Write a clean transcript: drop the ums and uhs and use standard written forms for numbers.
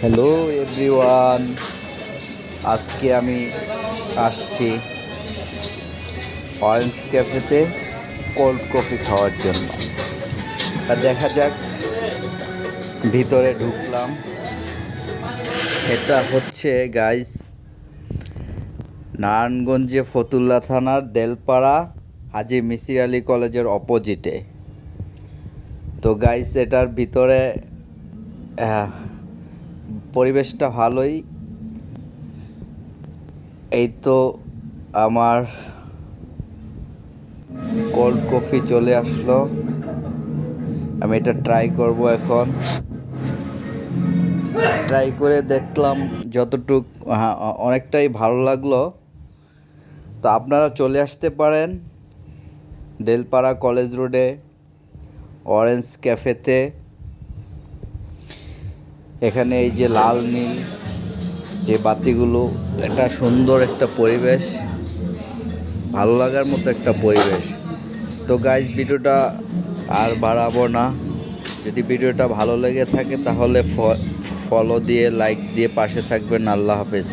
Hello everyone, আজকে আমি আসছি অরেঞ্জ ক্যাফেতে কোল্ড কফি খাওয়ার জন্য। তা দেখা যাক, ভিতরে ঢুকলাম। এটা হচ্ছে গাইস নারায়ণগঞ্জে ফতুল্লা থানার দেলপাড়া হাজী মিসির আলী কলেজের অপোজিটে। তো গাইস এটার ভিতরে পরিবেশটা ভালোই। এই তো আমার কোল্ড কফি চলে আসলো, আমি এটা ট্রাই করব। এখন ট্রাই করে দেখলাম যতটুক, অনেকটাই ভালো লাগলো। তো আপনারা চলে আসতে পারেন দেলপাড়া কলেজ রোডে অরেঞ্জ ক্যাফেতে। এখানে এই যে লাল নীল যে বাতিগুলো, এটা সুন্দর একটা পরিবেশ, ভালো লাগার মতো একটা পরিবেশ। তো গাইস ভিডিওটা আর বাড়াবো না। যদি ভিডিওটা ভালো লেগে থাকে তাহলে ফলো দিয়ে লাইক দিয়ে পাশে থাকবেন। আল্লাহ হাফেজ।